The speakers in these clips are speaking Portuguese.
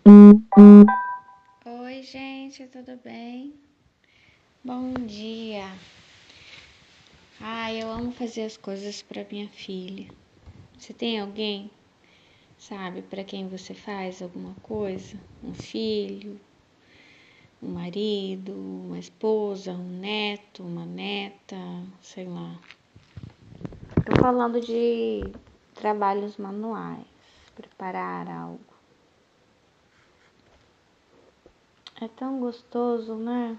Oi, gente, tudo bem? Bom dia. Eu amo fazer as coisas para minha filha. Você tem alguém, sabe, para quem você faz alguma coisa? Um filho, um marido, uma esposa, um neto, uma neta, sei lá. Tô falando de trabalhos manuais, preparar algo. É tão gostoso, né?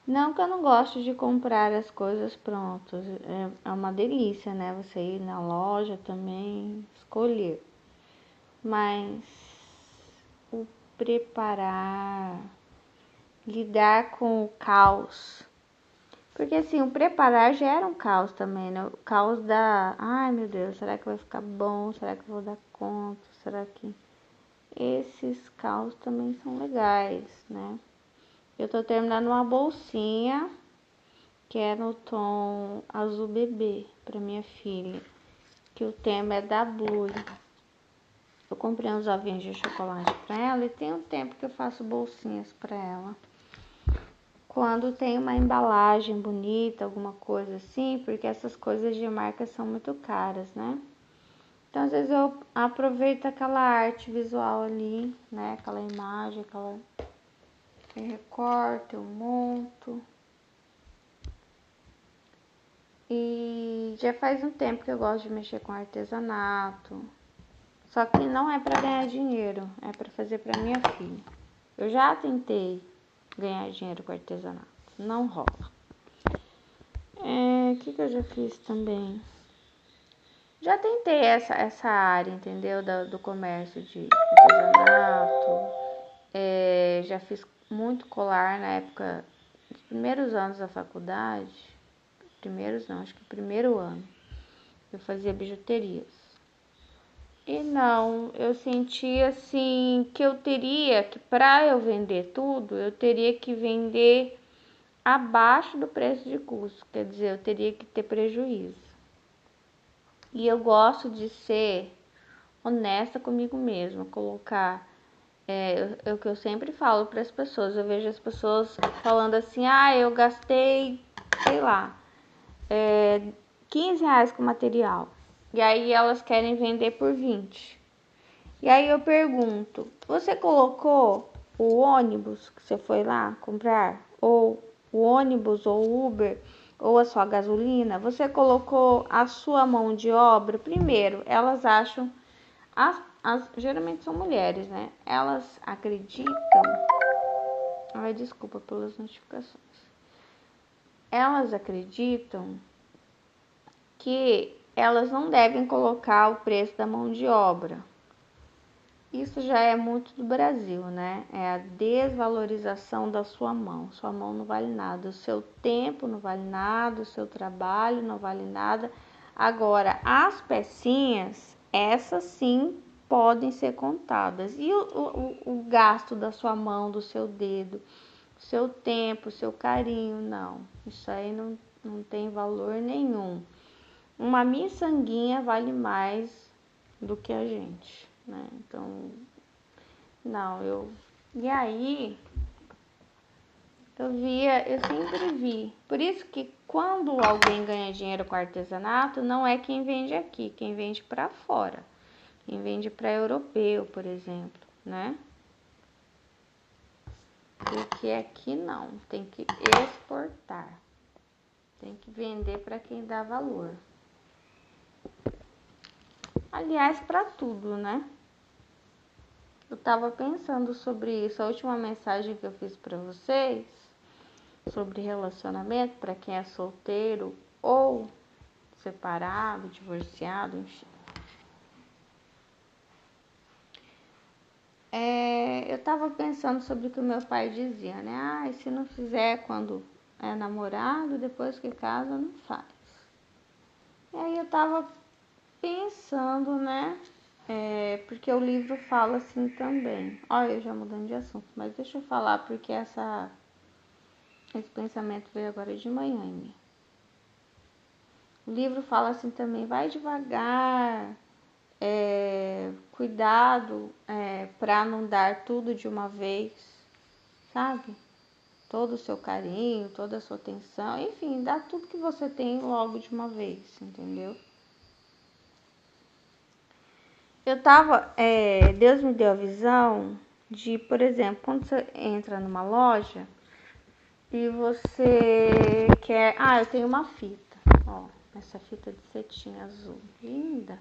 Não que eu não gosto de comprar as coisas prontas, é uma delícia, né? Você ir na loja também, escolher. Mas o preparar, lidar com o caos. Porque assim, o preparar gera um caos também, né? O caos da, ai meu Deus, será que vai ficar bom? Será que eu vou dar conta? Será que esses caos também são legais, né? Eu tô terminando uma bolsinha que é no tom azul bebê para minha filha, que o tema é da Blue. Eu comprei uns ovinhos de chocolate para ela e tem um tempo que eu faço bolsinhas para ela. Quando tem uma embalagem bonita, alguma coisa assim, porque essas coisas de marca são muito caras, né? Então às vezes eu aproveito aquela arte visual ali, né? Aquela imagem, eu recorto, eu monto. E já faz um tempo que eu gosto de mexer com artesanato. Só que não é para ganhar dinheiro, é para fazer para minha filha. Eu já tentei ganhar dinheiro com artesanato, não rola. O que eu já fiz também? Já tentei essa área, entendeu? Do comércio de artesanato. Já fiz muito colar na época dos primeiros anos da faculdade. Primeiros não, acho que o primeiro ano. Eu fazia bijuterias. E não, eu senti assim que eu teria que, para eu vender tudo, eu teria que vender abaixo do preço de custo, quer dizer, eu teria que ter prejuízo. E eu gosto de ser honesta comigo mesma, colocar, é o que eu sempre falo para as pessoas, eu vejo as pessoas falando assim, eu gastei, sei lá, 15 reais com material, e aí elas querem vender por 20. E aí eu pergunto, você colocou o ônibus que você foi lá comprar? Ou o ônibus, ou o Uber, ou a sua gasolina? Você colocou a sua mão de obra? Primeiro, elas acham, geralmente são mulheres, né? Elas acreditam, desculpa pelas notificações. Elas acreditam que elas não devem colocar o preço da mão de obra. Isso já é muito do Brasil, né? É a desvalorização da sua mão. Sua mão não vale nada, o seu tempo não vale nada, o seu trabalho não vale nada. Agora, as pecinhas, essas sim podem ser contadas. E o gasto da sua mão, do seu dedo, o seu tempo, o seu carinho, não. Isso aí não tem valor nenhum. Uma miçanguinha vale mais do que a gente, né? Então, não. E aí, eu sempre vi. Por isso que quando alguém ganha dinheiro com artesanato, não é quem vende aqui, quem vende para fora. Quem vende para europeu, por exemplo, né? Porque aqui não, tem que exportar. Tem que vender para quem dá valor. Aliás, para tudo, né? Eu tava pensando sobre isso, a última mensagem que eu fiz para vocês, sobre relacionamento, para quem é solteiro ou separado, divorciado, enfim. Eu tava pensando sobre o que o meu pai dizia, né? Se não fizer quando é namorado, depois que casa, não faz. E aí eu tava pensando, né? Porque o livro fala assim também. Olha, eu já mudando de assunto, mas deixa eu falar porque esse pensamento veio agora de manhã em mim. O livro fala assim também, vai devagar, cuidado para não dar tudo de uma vez, sabe? Todo o seu carinho, toda a sua atenção, enfim, dá tudo que você tem logo de uma vez, entendeu? Deus me deu a visão de, por exemplo, quando você entra numa loja e você quer, eu tenho uma fita, ó, essa fita de cetim azul, linda.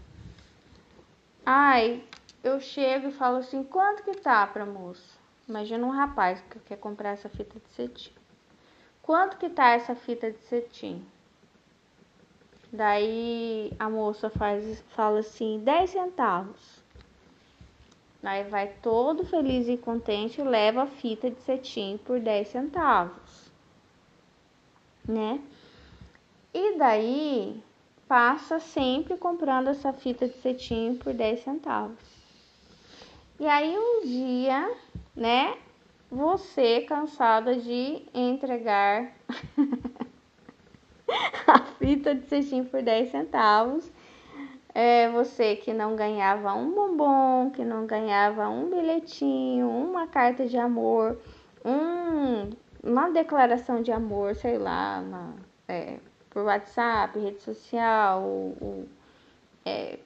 Eu chego e falo assim, quanto que tá pra moça? Imagina um rapaz que quer comprar essa fita de cetim. Quanto que tá essa fita de cetim? Daí a moça fala assim, 10 centavos. Aí vai todo feliz e contente e leva a fita de cetim por 10 centavos, né? E daí passa sempre comprando essa fita de cetim por 10 centavos. E aí um dia, né, você cansada de entregar a fita de cetim por 10 centavos, você que não ganhava um bombom, que não ganhava um bilhetinho, uma carta de amor, uma declaração de amor, sei lá, por WhatsApp, rede social,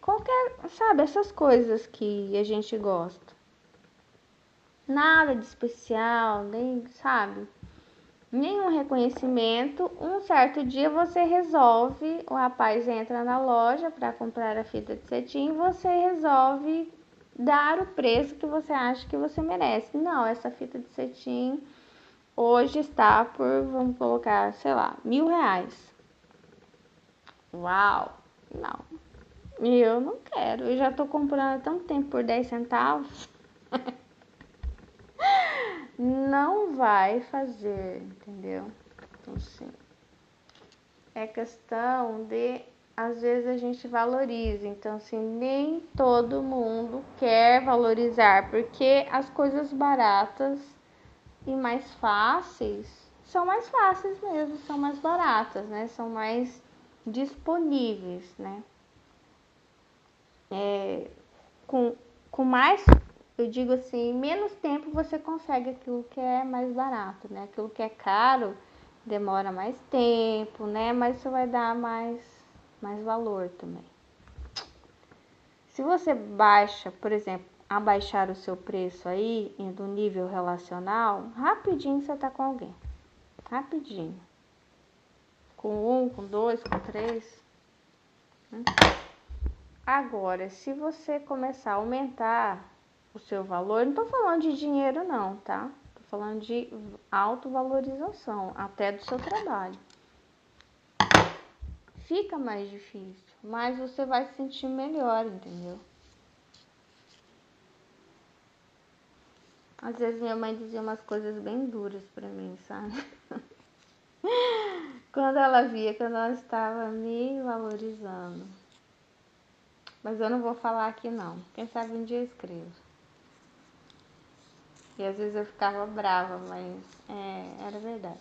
qualquer, sabe, essas coisas que a gente gosta. Nada de especial, nem, sabe, nenhum reconhecimento. Um certo dia você resolve, o rapaz entra na loja para comprar a fita de cetim, você resolve dar o preço que você acha que você merece. Não, essa fita de cetim hoje está por, vamos colocar, sei lá, R$1.000. Uau, não, eu não quero, eu já tô comprando há tanto tempo por 10 centavos. Não vai fazer, entendeu? Então, sim, é questão de, às vezes a gente valoriza, então assim, nem todo mundo quer valorizar, porque as coisas baratas e mais fáceis são mais fáceis mesmo, são mais baratas, né? São mais disponíveis, né? Com mais, eu digo assim, menos tempo você consegue aquilo que é mais barato, né? Aquilo que é caro demora mais tempo, né? Mas você vai dar mais valor também. Se você baixa, por exemplo, abaixar o seu preço aí do nível relacional, rapidinho você tá com alguém. Rapidinho. Com 1, com 2, com 3. Agora, se você começar a aumentar o seu valor, não tô falando de dinheiro não, tá? Tô falando de autovalorização, até do seu trabalho. Fica mais difícil, mas você vai se sentir melhor, entendeu? Às vezes minha mãe dizia umas coisas bem duras pra mim, sabe? Quando ela via que eu não estava me valorizando. Mas eu não vou falar aqui não. Quem sabe um dia eu escrevo. E às vezes eu ficava brava, mas era verdade.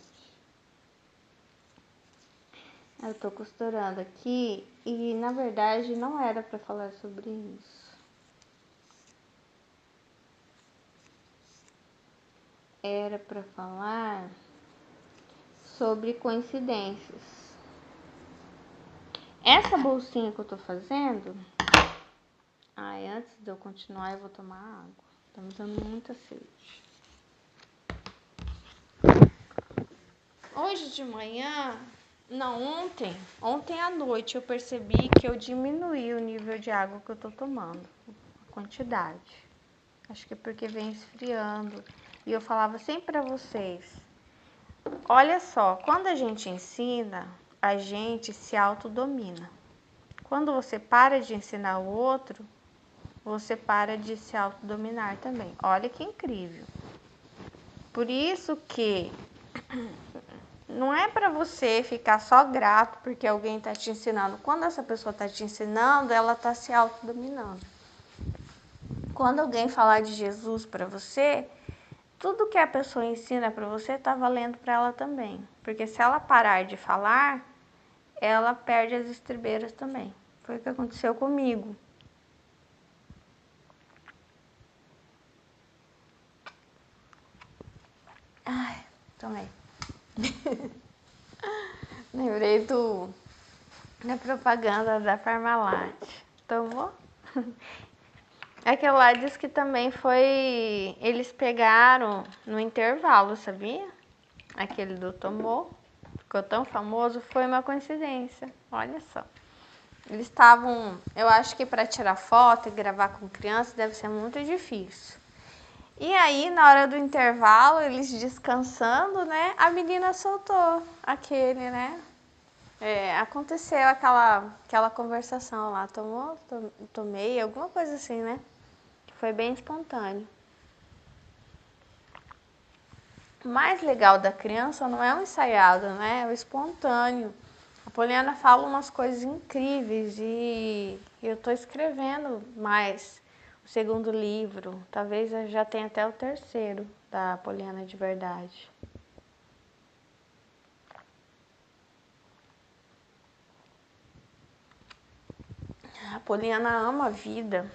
Eu tô costurando aqui e na verdade não era pra falar sobre isso. Era pra falar sobre coincidências. Essa bolsinha que eu tô fazendo, antes de eu continuar eu vou tomar água. Tá me dando muita sede. Hoje de manhã, não, ontem à noite eu percebi que eu diminuí o nível de água que eu tô tomando, a quantidade. Acho que é porque vem esfriando. E eu falava sempre pra vocês, olha só, quando a gente ensina, a gente se autodomina. Quando você para de ensinar o outro, você para de se autodominar também. Olha que incrível. Por isso que não é para você ficar só grato porque alguém está te ensinando. Quando essa pessoa está te ensinando, ela está se autodominando. Quando alguém falar de Jesus para você, tudo que a pessoa ensina para você está valendo para ela também. Porque se ela parar de falar, ela perde as estribeiras também. Foi o que aconteceu comigo. Tomei. Lembrei da propaganda da Parmalat. Tomou? Aquele lá diz que também foi... Eles pegaram no intervalo, sabia? Aquele do Tomou. Ficou tão famoso, foi uma coincidência. Olha só. Eles estavam... Eu acho que para tirar foto e gravar com criança deve ser muito difícil. E aí, na hora do intervalo, eles descansando, né? A menina soltou aquele, né? Aconteceu aquela conversação lá. Tomou? Tomei, alguma coisa assim, né? Foi bem espontâneo. O mais legal da criança não é o ensaiado, né? É o espontâneo. A Poliana fala umas coisas incríveis e eu estou escrevendo mais o segundo livro. Talvez eu já tenha até o terceiro da Poliana de verdade. A Poliana ama a vida.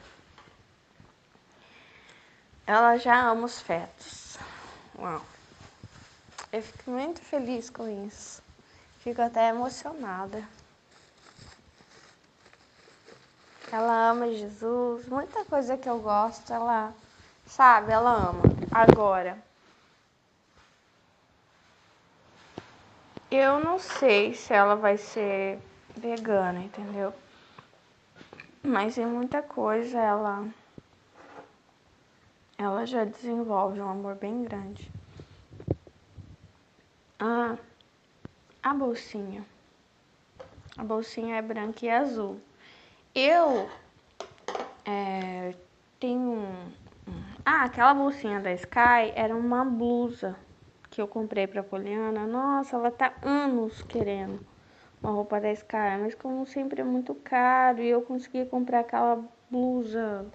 Ela já ama os fetos. Uau. Eu fico muito feliz com isso. Fico até emocionada. Ela ama Jesus. Muita coisa que eu gosto, ela sabe, ela ama. Agora, eu não sei se ela vai ser vegana, entendeu? Mas em muita coisa ela já desenvolve um amor bem grande. A bolsinha. A bolsinha é branca e azul. Eu tenho aquela bolsinha da Sky era uma blusa que eu comprei pra Poliana. Nossa, ela tá anos querendo uma roupa da Sky, mas como sempre é muito caro e eu consegui comprar aquela blusa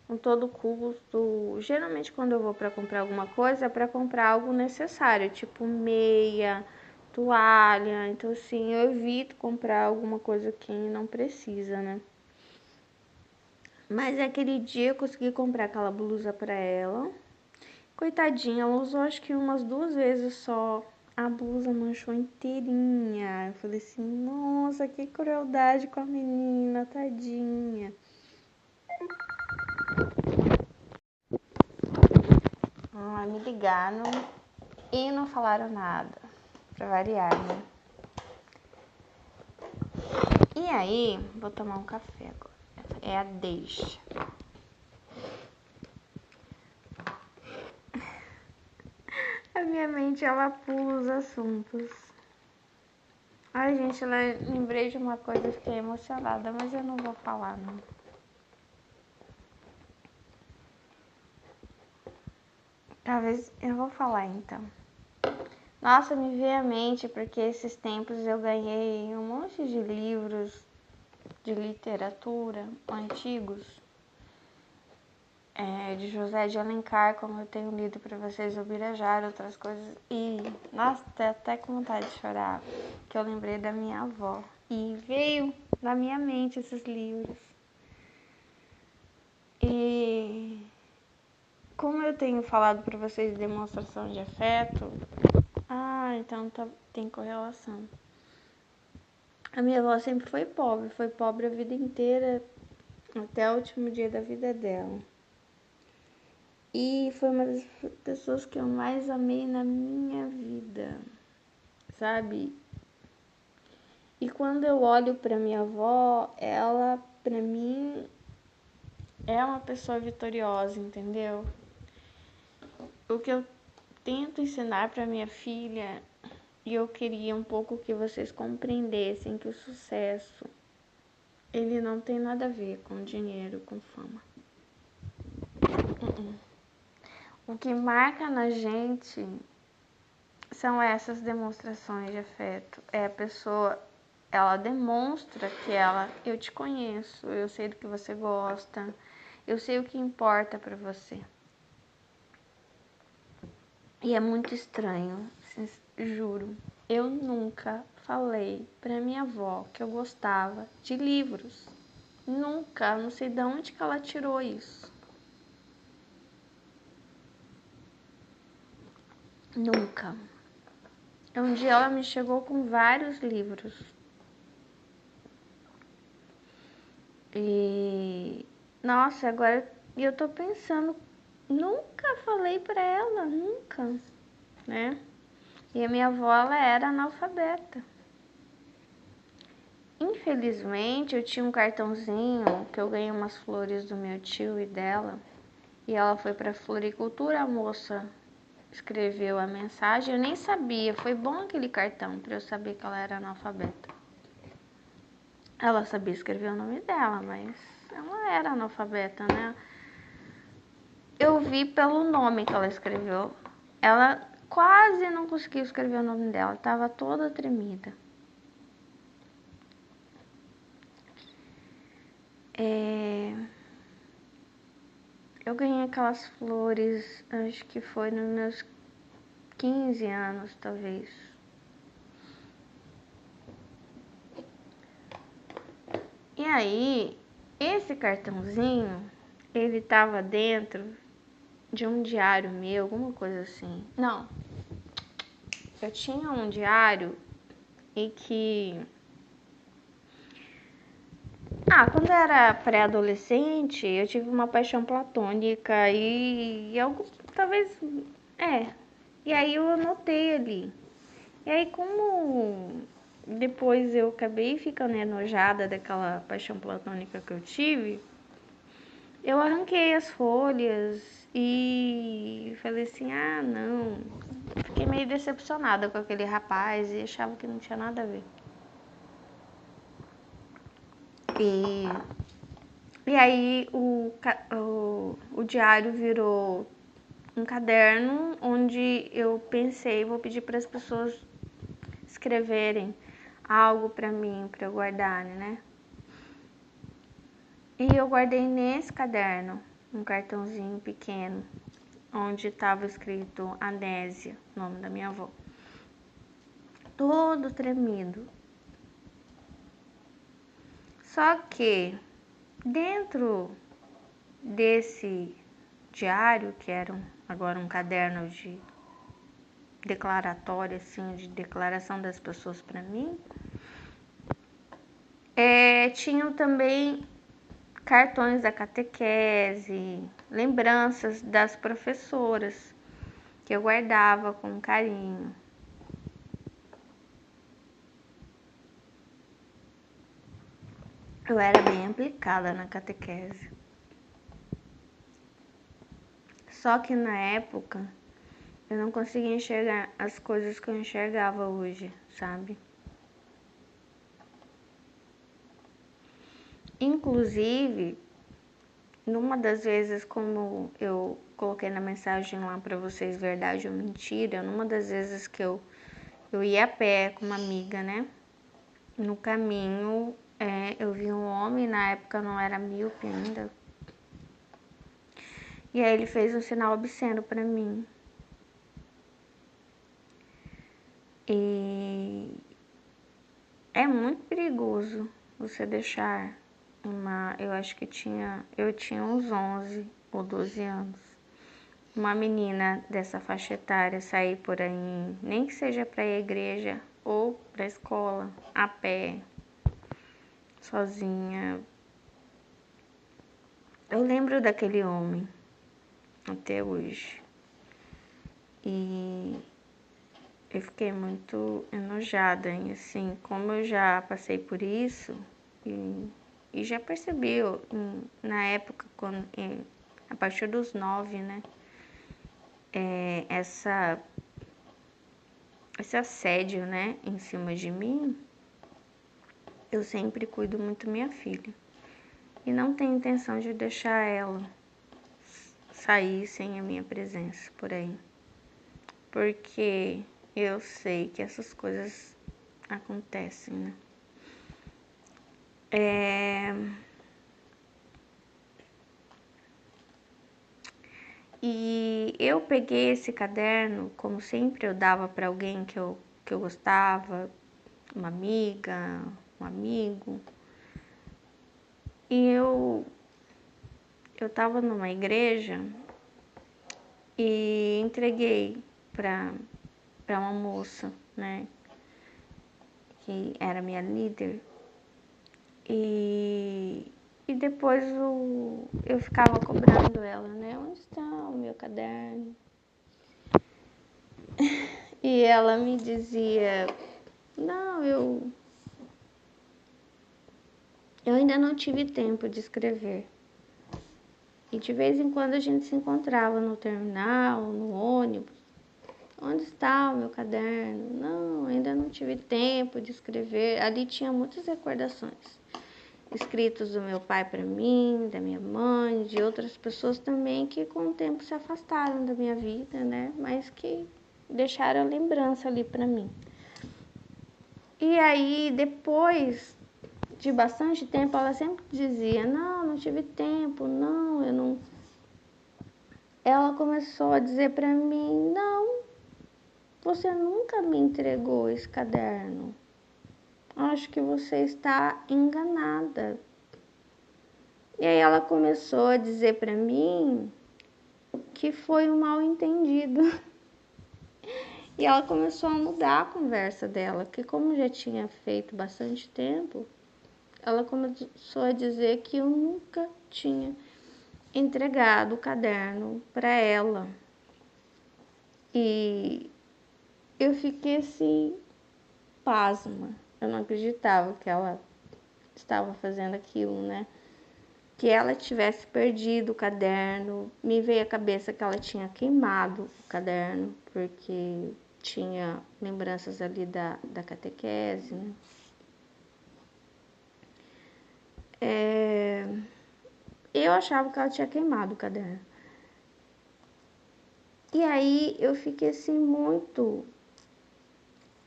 com todo custo. Geralmente quando eu vou pra comprar alguma coisa é pra comprar algo necessário, tipo meia, toalha. Então assim, eu evito comprar alguma coisa que não precisa, né? Mas aquele dia eu consegui comprar aquela blusa pra ela. Coitadinha, ela usou acho que umas 2 vezes só. A blusa manchou inteirinha. Eu falei assim, nossa, que crueldade com a menina, tadinha. Me ligaram e não falaram nada. Pra variar, né? E aí, vou tomar um café agora. É a deixa. A minha mente, ela pula os assuntos. Ai, gente, eu lembrei de uma coisa e fiquei emocionada, mas eu não vou falar, não. Talvez eu vou falar, então. Nossa, me veio à mente porque esses tempos eu ganhei um monte de livros de literatura antigos, de José de Alencar, como eu tenho lido para vocês, o Birajara, outras coisas. E, nossa, até com vontade de chorar, que eu lembrei da minha avó. E veio na minha mente esses livros. E como eu tenho falado para vocês de demonstração de afeto, então tem correlação. A minha avó sempre foi pobre a vida inteira, até o último dia da vida dela. E foi uma das pessoas que eu mais amei na minha vida, sabe? E quando eu olho para minha avó, ela, para mim, é uma pessoa vitoriosa, entendeu? O que eu tento ensinar para minha filha, e eu queria um pouco que vocês compreendessem que o sucesso, ele não tem nada a ver com dinheiro, com fama. O que marca na gente são essas demonstrações de afeto. É a pessoa, ela demonstra que eu te conheço, eu sei do que você gosta, eu sei o que importa pra você. E é muito estranho, juro. Eu nunca falei pra minha avó que eu gostava de livros. Nunca, não sei de onde que ela tirou isso. Nunca. Um dia ela me chegou com vários livros. E nossa, agora eu tô pensando, nunca falei pra ela, nunca, né? E a minha avó, ela era analfabeta. Infelizmente, eu tinha um cartãozinho que eu ganhei umas flores do meu tio e dela. E ela foi pra floricultura, a moça escreveu a mensagem, eu nem sabia, foi bom aquele cartão pra eu saber que ela era analfabeta. Ela sabia escrever o nome dela, mas ela era analfabeta, né? Eu vi pelo nome que ela escreveu. Ela quase não conseguiu escrever o nome dela, estava toda tremida. Eu ganhei aquelas flores, acho que foi nos meus 15 anos, talvez. E aí, esse cartãozinho, ele estava dentro de um diário meu, alguma coisa assim. Não, eu tinha um diário e que... quando eu era pré-adolescente, eu tive uma paixão platônica e algo, talvez, E aí eu anotei ali. E aí como depois eu acabei ficando enojada daquela paixão platônica que eu tive, eu arranquei as folhas e falei assim, não. Fiquei meio decepcionada com aquele rapaz e achava que não tinha nada a ver. E aí o diário virou um caderno onde eu pensei, vou pedir para as pessoas escreverem algo para mim, para eu guardar, né? E eu guardei nesse caderno um cartãozinho pequeno, onde estava escrito Anésia, nome da minha avó. Todo tremido. Só que dentro desse diário, que era agora um caderno de declaratório, assim, de declaração das pessoas para mim, tinham também cartões da catequese, lembranças das professoras que eu guardava com carinho. Eu era bem aplicada na catequese. Só que na época eu não conseguia enxergar as coisas que eu enxergava hoje, sabe? Inclusive, numa das vezes, como eu coloquei na mensagem lá para vocês, verdade ou mentira, numa das vezes que eu ia a pé com uma amiga, né? No caminho, eu vi um homem, na época não era míope ainda, e aí ele fez um sinal obsceno para mim. E é muito perigoso você deixar eu acho que eu tinha uns 11 ou 12 anos. Uma menina dessa faixa etária sair por aí, nem que seja para ir à igreja ou para a escola, a pé, sozinha. Eu lembro daquele homem até hoje. E eu fiquei muito enojada, e assim, como eu já passei por isso e já percebi na época, a partir dos 9, né, esse assédio, né, em cima de mim, eu sempre cuido muito minha filha e não tenho intenção de deixar ela sair sem a minha presença por aí, porque eu sei que essas coisas acontecem, né? E eu peguei esse caderno, como sempre eu dava para alguém que eu gostava, uma amiga, um amigo. E eu estava numa igreja e entreguei para uma moça, né, que era minha líder. E depois eu ficava cobrando ela, né? Onde está o meu caderno? E ela me dizia, não, eu ainda não tive tempo de escrever. E de vez em quando a gente se encontrava no terminal, no ônibus. Onde está o meu caderno? Não, ainda não tive tempo de escrever. Ali tinha muitas recordações. Escritos do meu pai para mim, da minha mãe, de outras pessoas também que com o tempo se afastaram da minha vida, né? Mas que deixaram lembrança ali para mim. E aí, depois de bastante tempo, ela sempre dizia, não tive tempo, não, eu não... Ela começou a dizer para mim, não, você nunca me entregou esse caderno. Acho que você está enganada. E aí ela começou a dizer para mim que foi um mal-entendido. E ela começou a mudar a conversa dela, porque como já tinha feito bastante tempo, ela começou a dizer que eu nunca tinha entregado o caderno para ela. E eu fiquei assim, pasma. Eu não acreditava que ela estava fazendo aquilo, né? Que ela tivesse perdido o caderno. Me veio à cabeça que ela tinha queimado o caderno, porque tinha lembranças ali da catequese, né? Eu achava que ela tinha queimado o caderno. E aí eu fiquei assim muito...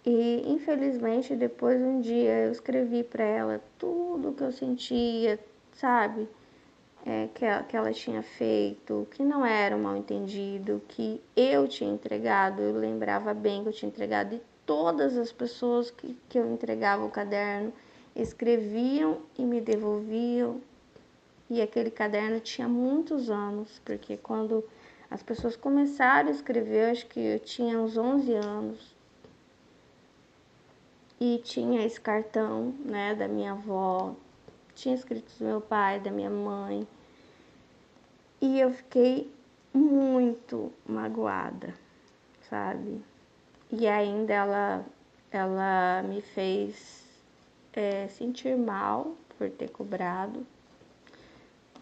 E infelizmente depois um dia eu escrevi para ela tudo o que eu sentia, sabe? Que ela tinha feito, que não era um mal entendido, que eu tinha entregado, eu lembrava bem que eu tinha entregado, e todas as pessoas que eu entregava o caderno escreviam e me devolviam, e aquele caderno tinha muitos anos, porque quando as pessoas começaram a escrever, acho que eu tinha uns 11 anos, e tinha esse cartão, né, da minha avó, tinha escrito do meu pai, da minha mãe, e eu fiquei muito magoada, sabe? E ainda ela me fez sentir mal por ter cobrado,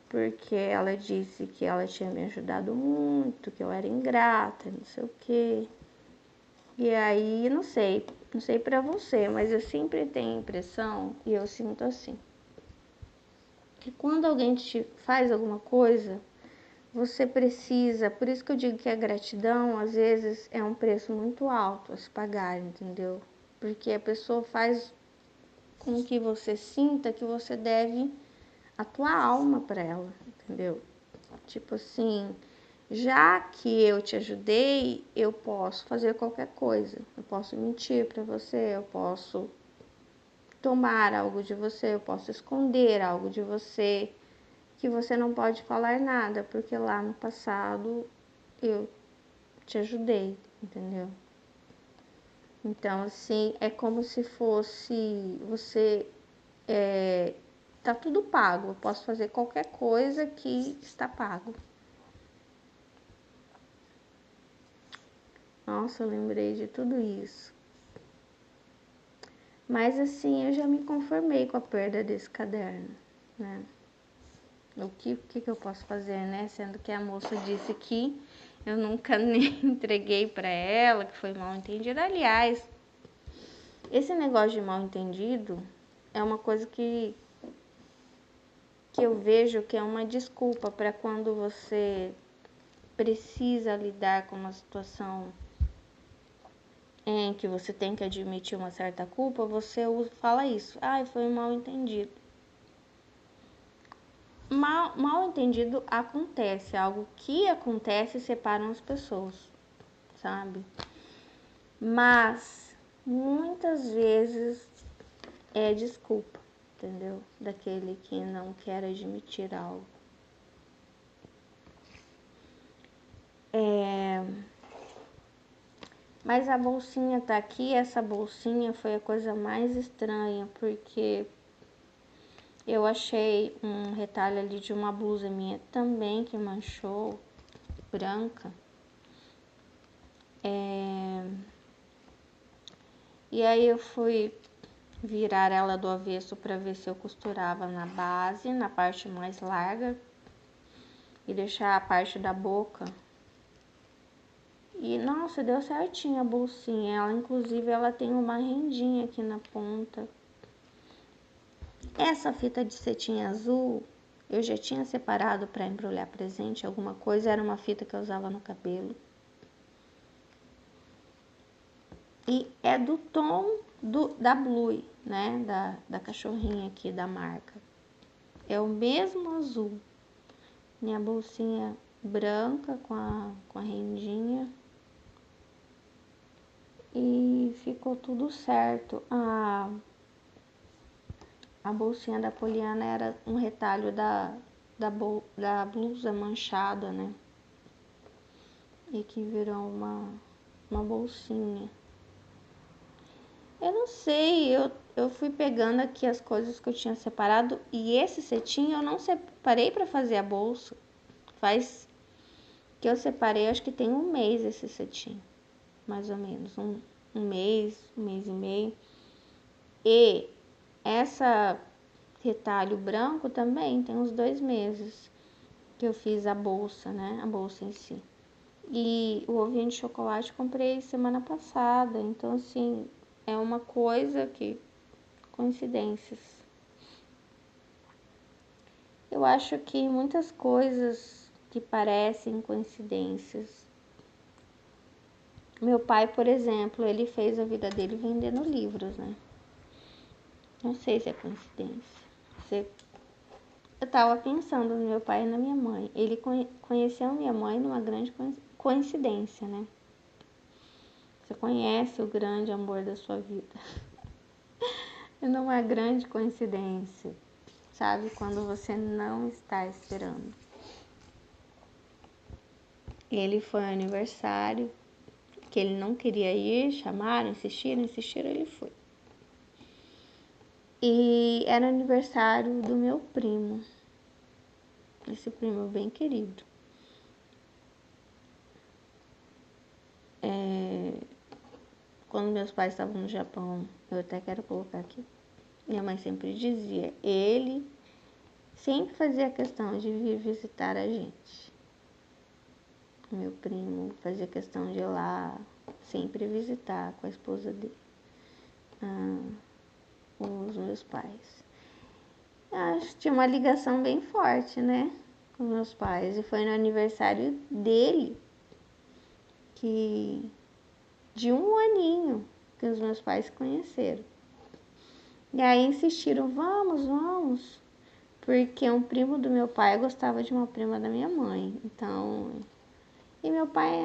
porque ela disse que ela tinha me ajudado muito, que eu era ingrata, não sei o quê. E aí, não sei pra você, mas eu sempre tenho a impressão, e eu sinto assim, que quando alguém te faz alguma coisa, você precisa, por isso que eu digo que a gratidão, às vezes, é um preço muito alto a se pagar, entendeu? Porque a pessoa faz com que você sinta que você deve a tua alma para ela, entendeu? Tipo assim, já que eu te ajudei, eu posso fazer qualquer coisa. Eu posso mentir para você, eu posso tomar algo de você, eu posso esconder algo de você, que você não pode falar nada, porque lá no passado eu te ajudei, entendeu? Então, assim, é como se fosse você, tá tudo pago, eu posso fazer qualquer coisa que está pago. Nossa, eu lembrei de tudo isso. Mas assim, eu já me conformei com a perda desse caderno, né? O que eu posso fazer, né? Sendo que a moça disse que eu nunca nem entreguei para ela, que foi mal entendido. Aliás, esse negócio de mal entendido é uma coisa que eu vejo que é uma desculpa para quando você precisa lidar com uma situação em que você tem que admitir uma certa culpa, você fala isso. Ai, foi um mal entendido. Mal entendido acontece, algo que acontece separam as pessoas, sabe? Mas muitas vezes é desculpa, entendeu? Daquele que não quer admitir algo. Mas a bolsinha tá aqui, essa bolsinha foi a coisa mais estranha, porque eu achei um retalho ali de uma blusa minha também que manchou, branca. E aí eu fui virar ela do avesso para ver se eu costurava na base, na parte mais larga, e deixar a parte da boca. E nossa, deu certinho a bolsinha. Ela, inclusive, ela tem uma rendinha aqui na ponta. Essa fita de cetim azul, eu já tinha separado para embrulhar presente, alguma coisa. Era uma fita que eu usava no cabelo. E é do tom da Blue, né? Da cachorrinha aqui da marca. É o mesmo azul. Minha bolsinha branca com a rendinha. E ficou tudo certo. A bolsinha da Poliana era um retalho da blusa manchada, né? E que virou uma bolsinha. Eu não sei, eu fui pegando aqui as coisas que eu tinha separado. E esse cetim eu não separei para fazer a bolsa. Faz que eu separei, acho que tem um mês esse cetim. Mais ou menos, um mês e meio. E essa retalho branco também tem uns 2 meses que eu fiz a bolsa, né? A bolsa em si. E o ovinho de chocolate comprei semana passada. Então, assim, é uma coisa que... coincidências. Eu acho que muitas coisas que parecem coincidências. Meu pai, por exemplo, ele fez a vida dele vendendo livros, né? Não sei se é coincidência. Eu tava pensando no meu pai e na minha mãe. Ele conheceu minha mãe numa grande coincidência, né? Você conhece o grande amor da sua vida. E numa grande coincidência, sabe? Quando você não está esperando. Ele foi ao aniversário, que ele não queria ir, chamaram, insistiram, ele foi. E era aniversário do meu primo. Esse primo bem querido. Quando meus pais estavam no Japão, eu até quero colocar aqui. Minha mãe sempre dizia, ele sempre fazia questão de vir visitar a gente. Meu primo fazia questão de ir lá sempre visitar com a esposa dele, os meus pais. Acho que tinha uma ligação bem forte, né, com meus pais. E foi no aniversário dele, de 1 aninho, que os meus pais se conheceram. E aí insistiram, vamos, porque um primo do meu pai gostava de uma prima da minha mãe. Então, e meu pai,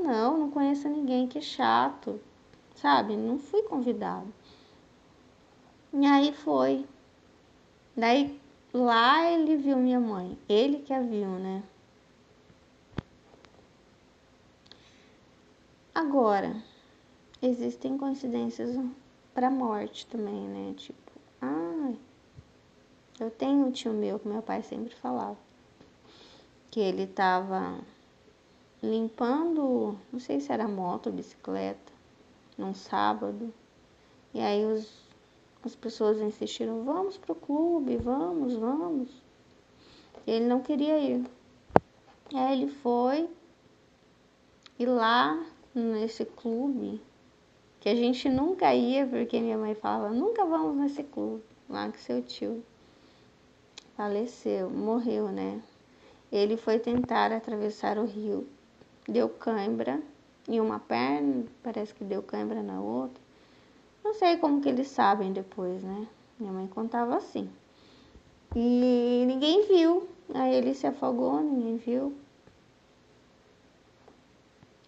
não conheço ninguém, que chato, sabe? Não fui convidado. E aí foi. Daí lá ele viu minha mãe, ele que a viu, né? Agora, existem coincidências pra morte também, né? Tipo, eu tenho um tio meu que meu pai sempre falava que ele tava limpando, não sei se era moto ou bicicleta, num sábado. E aí as pessoas insistiram, vamos pro clube, vamos. E ele não queria ir. E aí ele foi, e lá nesse clube, que a gente nunca ia, porque minha mãe falava, nunca vamos nesse clube, lá que seu tio faleceu, morreu, né? Ele foi tentar atravessar o rio, deu cãibra em uma perna, parece que deu cãibra na outra. Não sei como que eles sabem depois, né? Minha mãe contava assim. E ninguém viu. Aí ele se afogou, ninguém viu.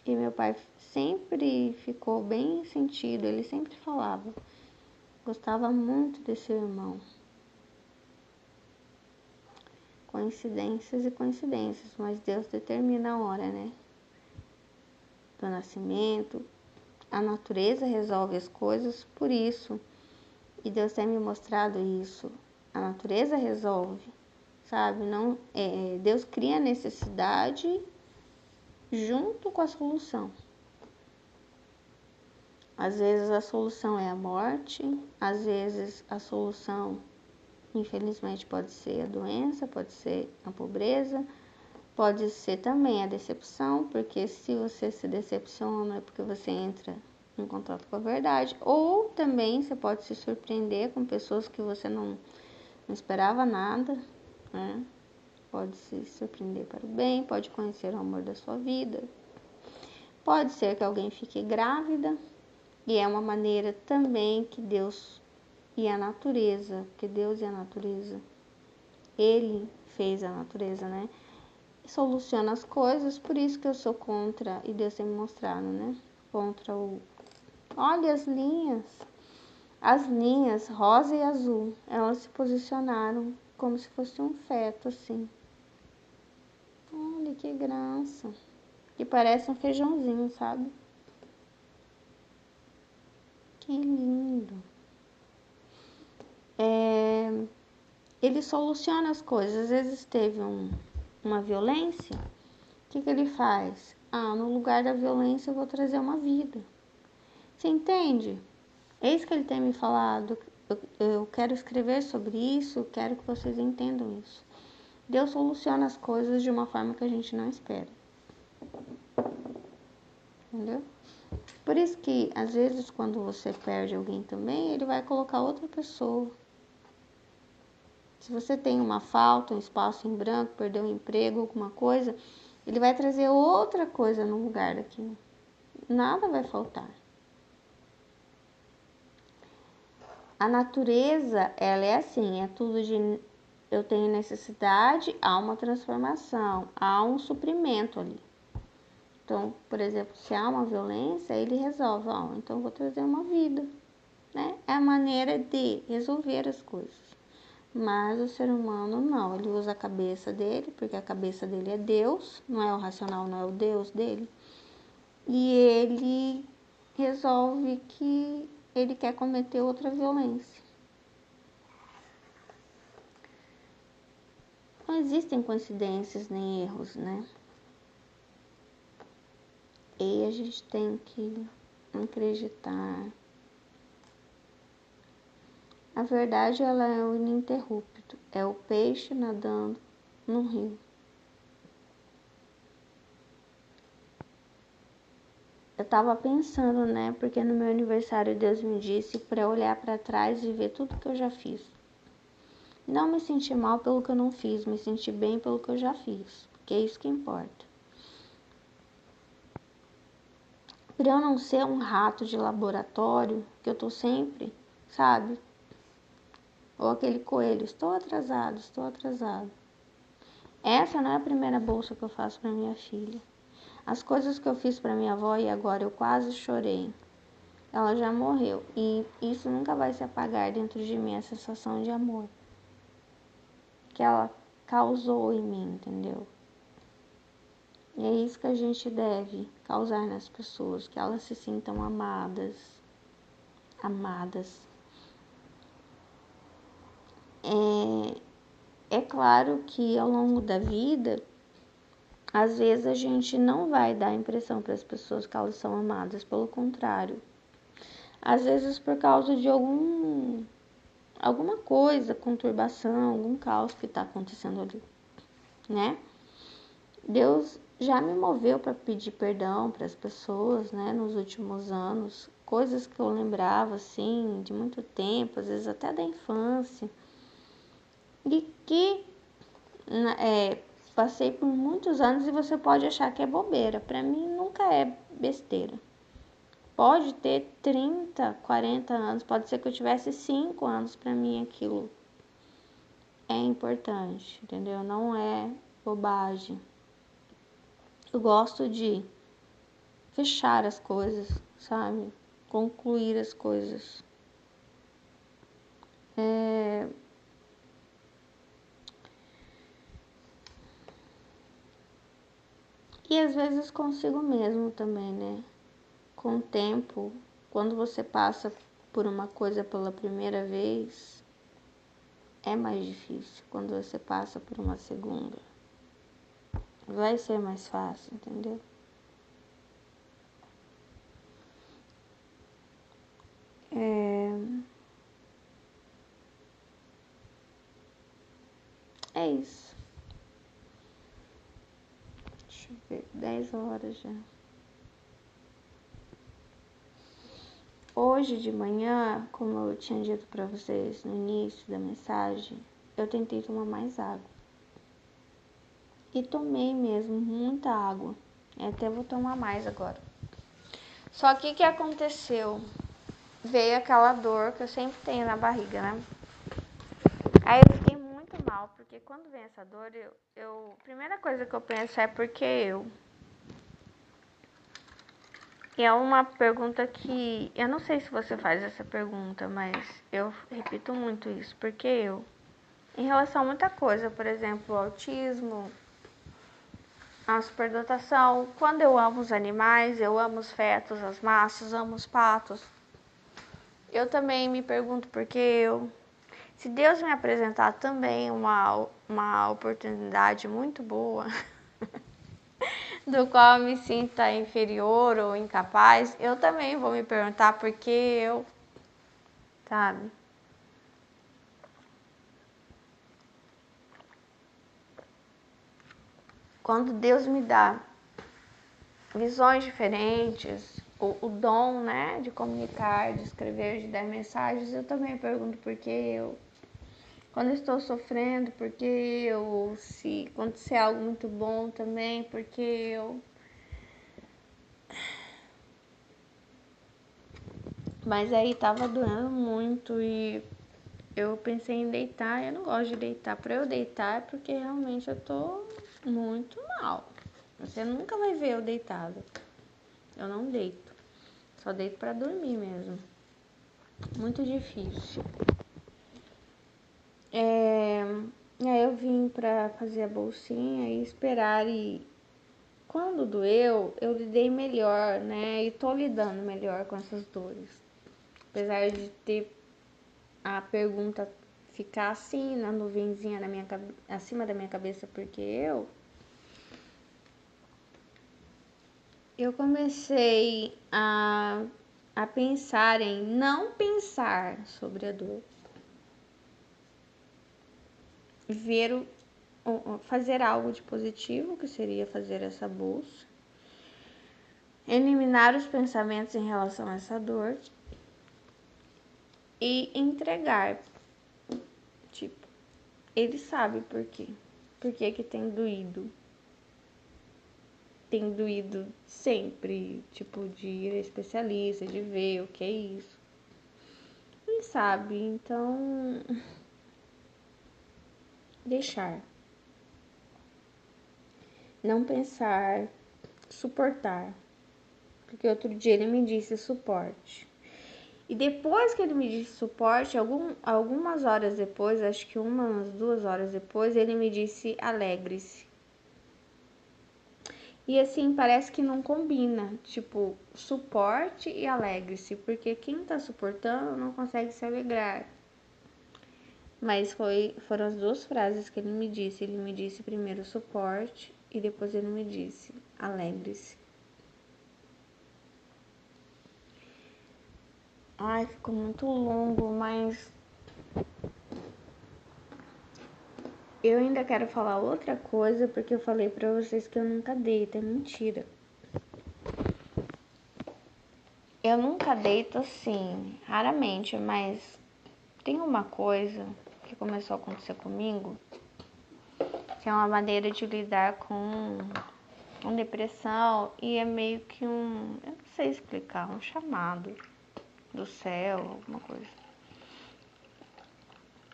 E meu pai sempre ficou bem sentido, ele sempre falava. Gostava muito desse irmão. Coincidências e coincidências, mas Deus determina a hora, né? Do nascimento. A natureza resolve as coisas por isso. E Deus tem me mostrado isso. A natureza resolve, sabe? Não, Deus cria a necessidade junto com a solução. Às vezes a solução é a morte, às vezes a solução, infelizmente, pode ser a doença, pode ser a pobreza, pode ser também a decepção, porque se você se decepciona é porque você entra em contato com a verdade, ou também você pode se surpreender com pessoas que você não esperava nada, né? Pode se surpreender para o bem, pode conhecer o amor da sua vida, pode ser que alguém fique grávida, e é uma maneira também que Deus e a natureza, que Deus e a natureza, Ele fez a natureza, né? Soluciona as coisas, por isso que eu sou contra, e Deus tem me mostrado, né? Contra o... Olha as linhas rosa e azul, elas se posicionaram como se fosse um feto, assim. Olha que graça. Que parece um feijãozinho, sabe? Que lindo. Ele soluciona as coisas. Às vezes teve uma violência, o que ele faz? No lugar da violência eu vou trazer uma vida. Você entende? É isso que ele tem me falado. Eu quero escrever sobre isso, quero que vocês entendam isso. Deus soluciona as coisas de uma forma que a gente não espera. Entendeu? Por isso que, às vezes, quando você perde alguém também, ele vai colocar outra pessoa. Se você tem uma falta, um espaço em branco, perdeu um emprego, alguma coisa, ele vai trazer outra coisa no lugar daquilo. Nada vai faltar. A natureza, ela é assim, é tudo de... Eu tenho necessidade, há uma transformação, há um suprimento ali. Então, por exemplo, se há uma violência, ele resolve, então eu vou trazer uma vida, né? É a maneira de resolver as coisas. Mas o ser humano não, ele usa a cabeça dele, porque a cabeça dele é Deus, não é o racional, não é o Deus dele. E ele resolve que ele quer cometer outra violência. Não existem coincidências nem erros, né? E a gente tem que acreditar. A verdade, ela é o ininterrupto, é o peixe nadando no rio. Eu tava pensando, né, porque no meu aniversário Deus me disse para olhar para trás e ver tudo que eu já fiz. Não me sentir mal pelo que eu não fiz, me sentir bem pelo que eu já fiz, porque é isso que importa. Para eu não ser um rato de laboratório, que eu tô sempre, sabe? Ou aquele coelho, estou atrasado, estou atrasado. Essa não é a primeira bolsa que eu faço para minha filha. As coisas que eu fiz para minha avó e agora eu quase chorei. Ela já morreu e isso nunca vai se apagar dentro de mim, a sensação de amor que ela causou em mim, entendeu? E é isso que a gente deve causar nas pessoas, que elas se sintam amadas, amadas. É claro que ao longo da vida, às vezes a gente não vai dar a impressão para as pessoas que elas são amadas, pelo contrário. Às vezes por causa de alguma coisa, conturbação, algum caos que está acontecendo ali, né? Deus já me moveu para pedir perdão para as pessoas, né, nos últimos anos, coisas que eu lembrava, assim, de muito tempo, às vezes até da infância, e que passei por muitos anos e você pode achar que é bobeira. Para mim nunca é besteira. Pode ter 30, 40 anos, pode ser que eu tivesse 5 anos, para mim aquilo é importante, entendeu? Não é bobagem. Eu gosto de fechar as coisas, sabe? Concluir as coisas. E às vezes consigo mesmo também, né? com o tempo, quando você passa por uma coisa pela primeira vez, é mais difícil. Quando você passa por uma segunda, vai ser mais fácil, entendeu? É isso. Deixa eu ver, 10 horas já. Hoje de manhã, como eu tinha dito para vocês no início da mensagem, eu tentei tomar mais água. E tomei mesmo muita água. Até vou tomar mais agora. Só que o que aconteceu? Veio aquela dor que eu sempre tenho na barriga, né? Aí eu fiquei muito mal, porque quando vem essa dor, a primeira coisa que eu penso é porque eu. E é uma pergunta que, eu não sei se você faz essa pergunta, mas eu repito muito isso, porque eu. Em relação a muita coisa, por exemplo, o autismo, a superdotação, quando eu amo os animais, eu amo os fetos, as massas, amo os patos. Eu também me pergunto por que eu. Se Deus me apresentar também uma oportunidade muito boa, do qual eu me sinta inferior ou incapaz, eu também vou me perguntar por que eu, sabe? Quando Deus me dá visões diferentes, o dom, né, de comunicar, de escrever, de dar mensagens, eu também pergunto por que eu. Quando estou sofrendo, por que eu. Se acontecer algo muito bom também, por que eu. Mas aí tava doendo muito e eu pensei em deitar. Eu não gosto de deitar. Pra eu deitar é porque realmente eu tô muito mal. Você nunca vai ver eu deitada. Eu não deito. Só deito pra dormir mesmo. Muito difícil. E aí eu vim pra fazer a bolsinha e esperar. E quando doeu, eu lidei melhor, né? E tô lidando melhor com essas dores. Apesar de ter a pergunta ficar assim, na nuvenzinha na minha, acima da minha cabeça, porque eu comecei a pensar em não pensar sobre a dor. Ver fazer algo de positivo, que seria fazer essa bolsa. Eliminar os pensamentos em relação a essa dor. E entregar. Tipo, ele sabe por quê. Por que que tem doído. Tem doído sempre, tipo, de ir a especialista, de ver o que é isso. Ele sabe, então deixar. Não pensar, suportar. Porque outro dia ele me disse suporte. E depois que ele me disse suporte, algumas horas depois, acho que umas 2 horas depois, ele me disse alegre-se. E assim, parece que não combina, tipo, suporte e alegre-se, porque quem tá suportando não consegue se alegrar. Mas foram as duas frases que ele me disse. Ele me disse primeiro suporte e depois ele me disse alegre-se. Ai, ficou muito longo, mas eu ainda quero falar outra coisa, porque eu falei pra vocês que eu nunca deito, é mentira. Eu nunca deito assim, raramente, mas tem uma coisa que começou a acontecer comigo, que é uma maneira de lidar com depressão e é meio que eu não sei explicar, um chamado do céu, alguma coisa.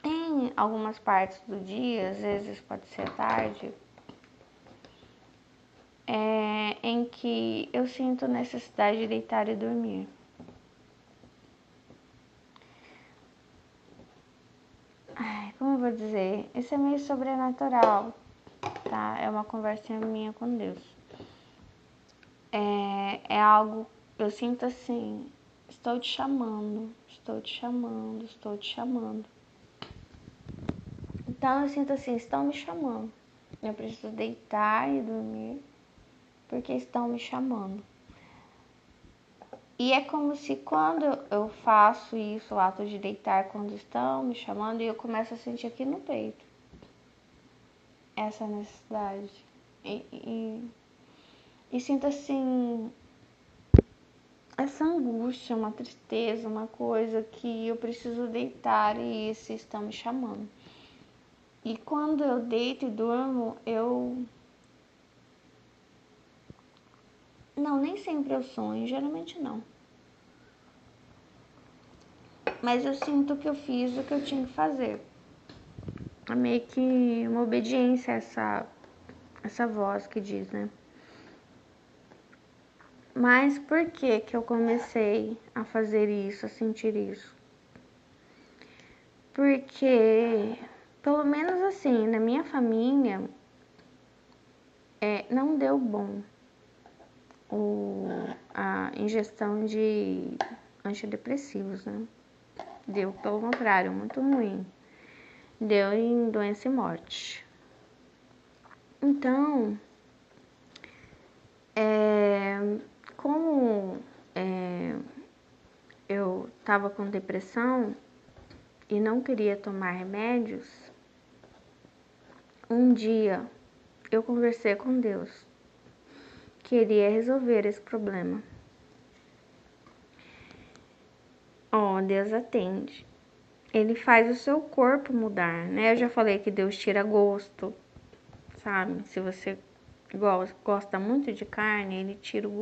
Tem algumas partes do dia, às vezes pode ser à tarde, em que eu sinto necessidade de deitar e dormir. Ai, como eu vou dizer? Isso é meio sobrenatural, tá? É uma conversinha minha com Deus. É algo eu sinto assim, estou te chamando, estou te chamando, estou te chamando. Então eu sinto assim, estão me chamando. Eu preciso deitar e dormir, porque estão me chamando. E é como se quando eu faço isso, o ato de deitar, quando estão me chamando, eu começo a sentir aqui no peito essa necessidade. E sinto assim, essa angústia, uma tristeza, uma coisa que eu preciso deitar e esses estão me chamando. E quando eu deito e durmo, não, nem sempre eu sonho, geralmente não. Mas eu sinto que eu fiz o que eu tinha que fazer. É meio que uma obediência a essa voz que diz, né? Mas por que que eu comecei a fazer isso, a sentir isso? Porque, pelo menos assim, na minha família, não deu bom a ingestão de antidepressivos, né? Deu, pelo contrário, muito ruim. Deu em doença e morte. Então, como eu estava com depressão e não queria tomar remédios, um dia eu conversei com Deus. Queria resolver esse problema. Deus atende. Ele faz o seu corpo mudar, né? Eu já falei que Deus tira gosto, sabe? Se você gosta muito de carne, ele tira o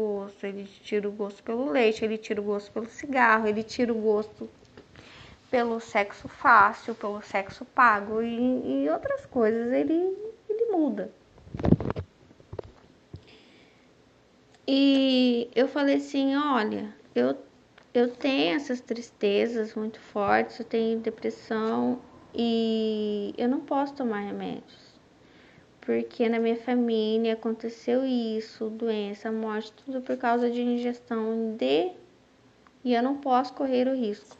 gosto pelo leite, ele tira o gosto pelo cigarro, ele tira o gosto pelo sexo fácil, pelo sexo pago e outras coisas, ele muda. E eu falei assim, olha, eu tenho essas tristezas muito fortes, eu tenho depressão e eu não posso tomar remédios. Porque na minha família aconteceu isso, doença, morte, tudo por causa de ingestão e eu não posso correr o risco,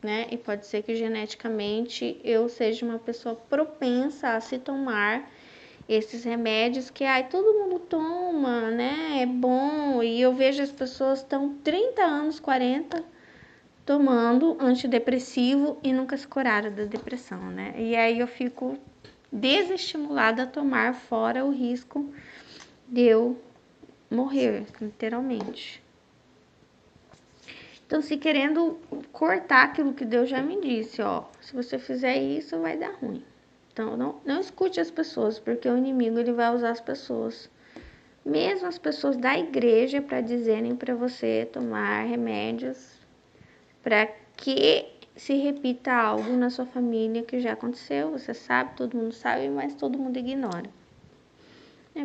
né? E pode ser que geneticamente eu seja uma pessoa propensa a se tomar esses remédios que todo mundo toma, né? É bom. E eu vejo as pessoas estão 30 anos, 40 tomando antidepressivo e nunca se curaram da depressão, né? E aí eu fico desestimulada a tomar, fora o risco de eu morrer, literalmente. Então, se querendo cortar aquilo que Deus já me disse, se você fizer isso, vai dar ruim. Então, não escute as pessoas, porque o inimigo ele vai usar as pessoas, mesmo as pessoas da igreja, para dizerem para você tomar remédios, para que se repita algo na sua família que já aconteceu, você sabe, todo mundo sabe, mas todo mundo ignora.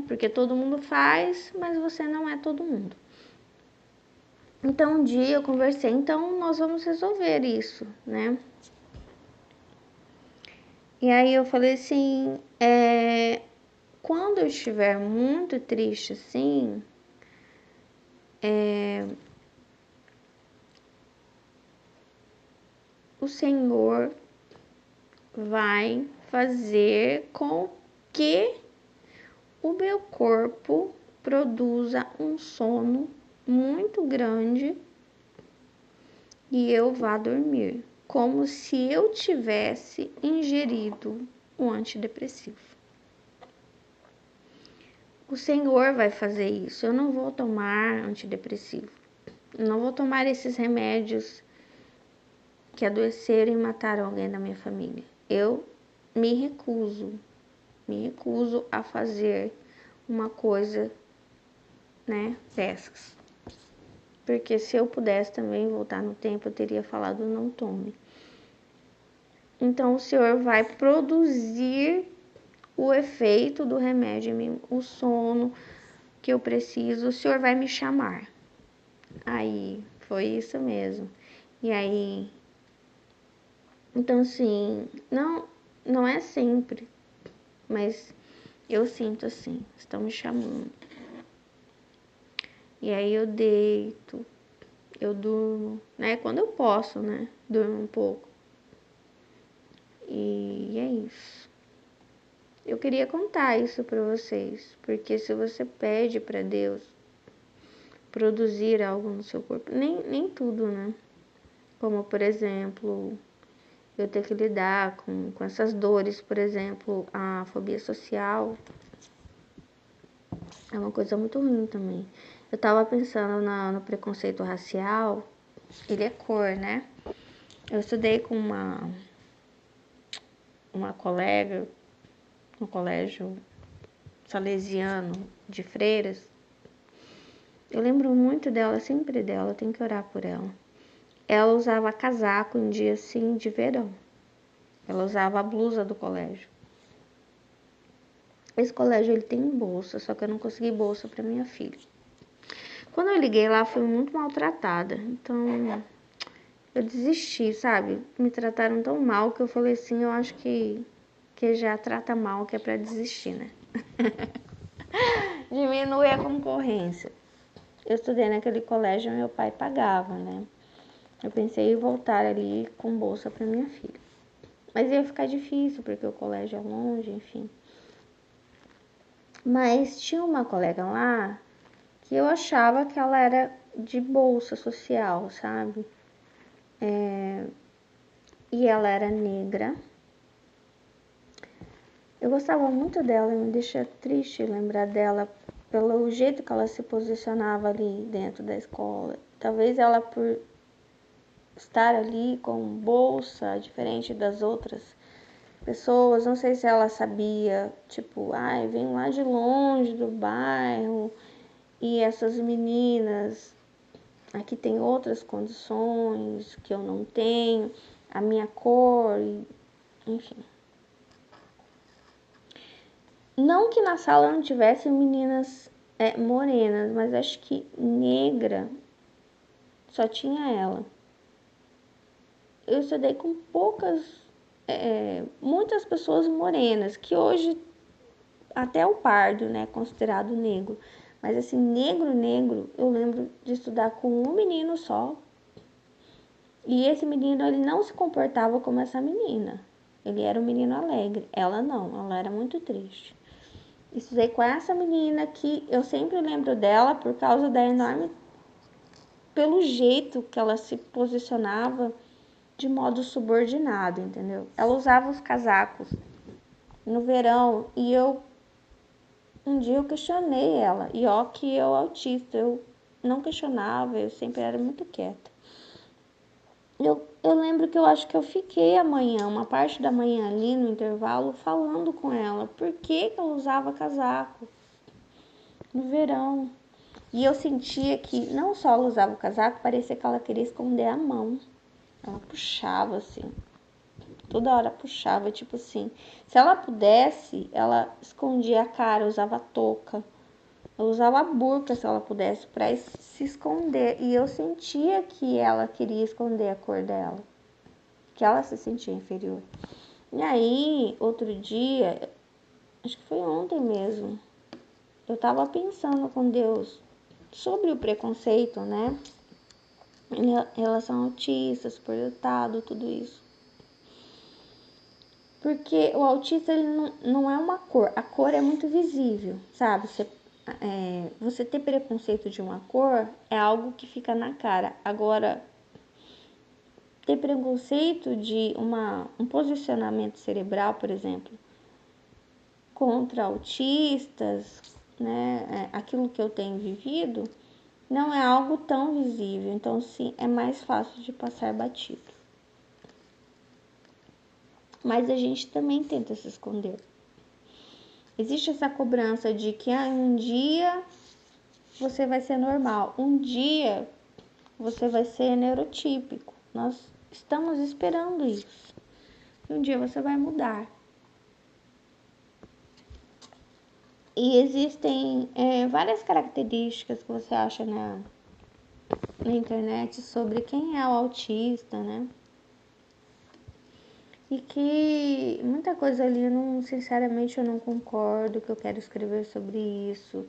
Porque todo mundo faz, mas você não é todo mundo. Então, um dia eu conversei, então nós vamos resolver isso, né? E aí eu falei assim, quando eu estiver muito triste assim, o Senhor vai fazer com que o meu corpo produza um sono muito grande e eu vá dormir, como se eu tivesse ingerido um antidepressivo. O Senhor vai fazer isso. Eu não vou tomar antidepressivo. Eu não vou tomar esses remédios que adoeceram e mataram alguém da minha família. Eu me recuso a fazer uma coisa, né, dessas. Porque se eu pudesse também voltar no tempo, eu teria falado não tome. Então o Senhor vai produzir o efeito do remédio em mim, o sono que eu preciso, o Senhor vai me chamar. Aí, foi isso mesmo. E aí, então assim, não é sempre, mas eu sinto assim, estão me chamando. E aí eu deito, eu durmo, né? Quando eu posso, né? Durmo um pouco. E é isso. Eu queria contar isso para vocês, porque se você pede para Deus produzir algo no seu corpo, nem tudo, né? Como, por exemplo, eu ter que lidar com essas dores, por exemplo, a fobia social é uma coisa muito ruim também. Eu tava pensando no preconceito racial, ele é cor, né? Eu estudei com uma colega no colégio salesiano de freiras. Eu lembro muito dela, sempre dela, eu tenho que orar por ela. Ela usava casaco em dia assim de verão. Ela usava a blusa do colégio. Esse colégio ele tem bolsa, só que eu não consegui bolsa para minha filha. Quando eu liguei lá, fui muito maltratada. Então, eu desisti, sabe? Me trataram tão mal que eu falei assim, eu acho que já trata mal, que é para desistir, né? Diminui a concorrência. Eu estudei naquele colégio, meu pai pagava, né? Eu pensei em voltar ali com bolsa para minha filha. Mas ia ficar difícil, porque o colégio é longe, enfim. Mas tinha uma colega lá que eu achava que ela era de bolsa social, sabe? E ela era negra. Eu gostava muito dela e me deixa triste lembrar dela pelo jeito que ela se posicionava ali dentro da escola. Talvez ela por estar ali com bolsa, diferente das outras pessoas, não sei se ela sabia, tipo, ai, vem lá de longe do bairro e essas meninas aqui tem outras condições que eu não tenho, a minha cor, enfim. Não que na sala não tivesse meninas morenas, mas acho que negra só tinha ela. Eu estudei com muitas pessoas morenas, que hoje até o pardo, né, considerado negro. Mas assim, negro, eu lembro de estudar com um menino só. E esse menino, ele não se comportava como essa menina. Ele era um menino alegre. Ela não, ela era muito triste. Estudei com essa menina que eu sempre lembro dela por causa da enorme... pelo jeito que ela se posicionava de modo subordinado, entendeu? Ela usava os casacos no verão e um dia eu questionei ela. E ó que eu autista, eu não questionava, eu sempre era muito quieta. Eu lembro que eu acho que eu fiquei amanhã, uma parte da manhã ali no intervalo, falando com ela por que ela usava casaco no verão. E eu sentia que não só ela usava o casaco, parecia que ela queria esconder a mão. Ela puxava assim, toda hora puxava, tipo assim. Se ela pudesse, ela escondia a cara, usava touca. Ela usava a burca se ela pudesse para se esconder. E eu sentia que ela queria esconder a cor dela, que ela se sentia inferior. E aí, outro dia, acho que foi ontem mesmo, eu tava pensando com Deus sobre o preconceito, né? Em relação a autista, superdotado, tudo isso. Porque o autista, ele não é uma cor. A cor é muito visível, sabe? Você ter preconceito de uma cor é algo que fica na cara. Agora, ter preconceito de um posicionamento cerebral, por exemplo, contra autistas, né? Aquilo que eu tenho vivido, não é algo tão visível. Então, sim, é mais fácil de passar batido. Mas a gente também tenta se esconder. Existe essa cobrança de que um dia você vai ser normal, um dia você vai ser neurotípico. Nós estamos esperando isso. E um dia você vai mudar. E existem várias características que você acha na internet sobre quem é o autista, né? E que muita coisa ali, sinceramente, eu não concordo, que eu quero escrever sobre isso.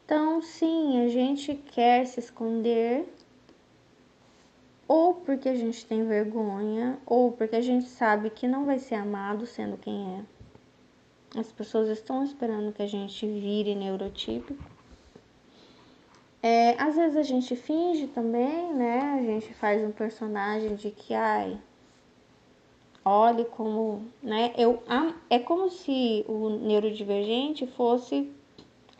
Então, sim, a gente quer se esconder, ou porque a gente tem vergonha, ou porque a gente sabe que não vai ser amado sendo quem é. As pessoas estão esperando que a gente vire neurotípico. Às vezes a gente finge também, né? A gente faz um personagem de que, olhe como, né? É como se o neurodivergente fosse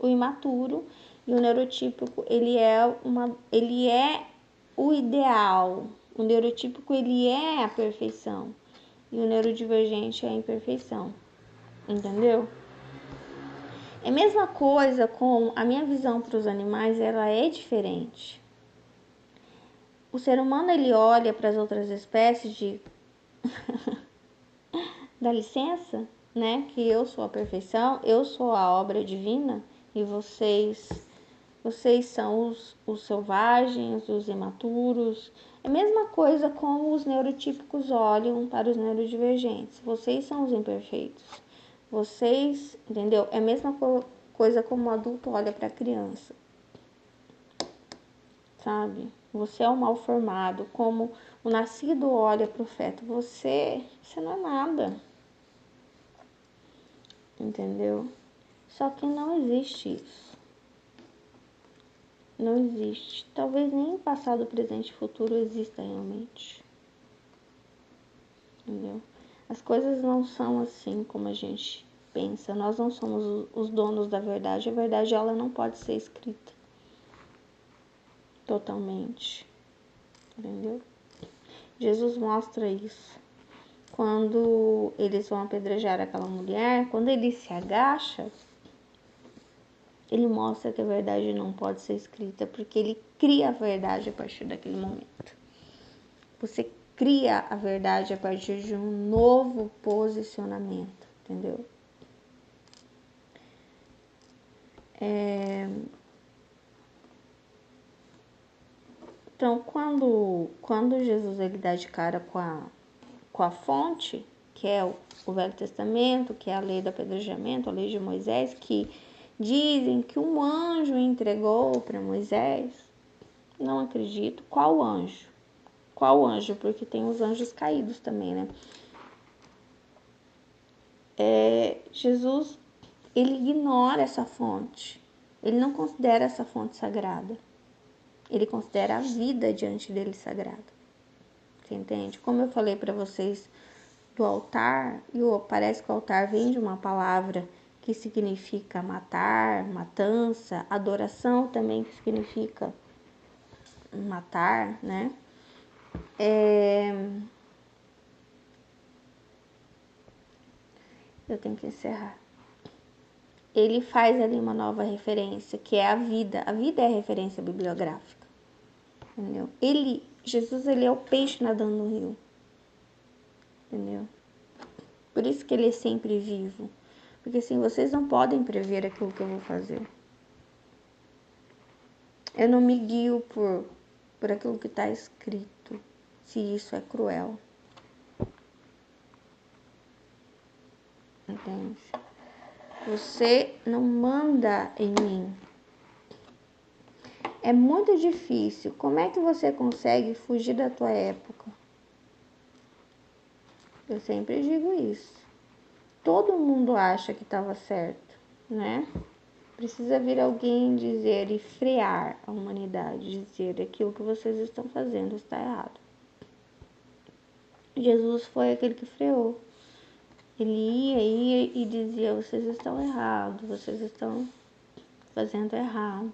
o imaturo e o neurotípico, ele é o ideal. O neurotípico, ele é a perfeição e o neurodivergente é a imperfeição. Entendeu? É a mesma coisa com a minha visão para os animais, ela é diferente. O ser humano, ele olha para as outras espécies de dá licença, né? Que eu sou a perfeição, eu sou a obra divina e vocês são os selvagens, os imaturos. É a mesma coisa como os neurotípicos olham para os neurodivergentes. Vocês são os imperfeitos. Vocês, entendeu? É a mesma coisa como o adulto olha para a criança. Sabe? Você é o mal formado, como o nascido olha para o feto. Você não é nada. Entendeu? Só que não existe isso. Não existe. Talvez nem passado, presente e futuro exista realmente. Entendeu? As coisas não são assim como a gente pensa. Nós não somos os donos da verdade. A verdade, ela não pode ser escrita totalmente. Entendeu? Jesus mostra isso. Quando eles vão apedrejar aquela mulher, quando ele se agacha, ele mostra que a verdade não pode ser escrita, porque ele cria a verdade a partir daquele momento. Você cria a verdade a partir de um novo posicionamento, entendeu? Então, quando Jesus ele dá de cara com a fonte, que é o Velho Testamento, que é a lei do apedrejamento, a lei de Moisés, que dizem que um anjo entregou para Moisés, não acredito. Qual anjo? Qual anjo? Porque tem os anjos caídos também, né? Jesus, ele ignora essa fonte. Ele não considera essa fonte sagrada. Ele considera a vida diante dele sagrada. Você entende? Como eu falei para vocês do altar, parece que o altar vem de uma palavra que significa matar, matança, adoração também que significa matar, né? Eu tenho que encerrar. Ele faz ali uma nova referência, que é a vida. A vida é a referência bibliográfica. Entendeu? Jesus, ele é o peixe nadando no rio. Entendeu? Por isso que ele é sempre vivo. Porque assim, vocês não podem prever aquilo que eu vou fazer. Eu não me guio por aquilo que está escrito, se isso é cruel. Entende? Você não manda em mim. É muito difícil. Como é que você consegue fugir da tua época? Eu sempre digo isso. Todo mundo acha que estava certo, né? Precisa vir alguém dizer e frear a humanidade, dizer aquilo que vocês estão fazendo está errado. Jesus foi aquele que freou. Ele ia e dizia: vocês estão errados, vocês estão fazendo errado.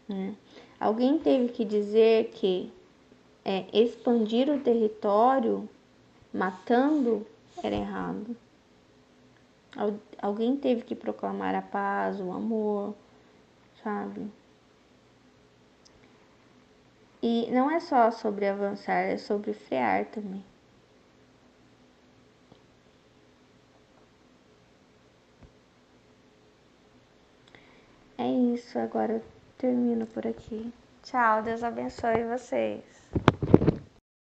Né? Alguém teve que dizer que expandir o território matando era errado. Alguém teve que proclamar a paz, o amor, sabe? E não é só sobre avançar, é sobre frear também. É isso, agora eu termino por aqui. Tchau, Deus abençoe vocês.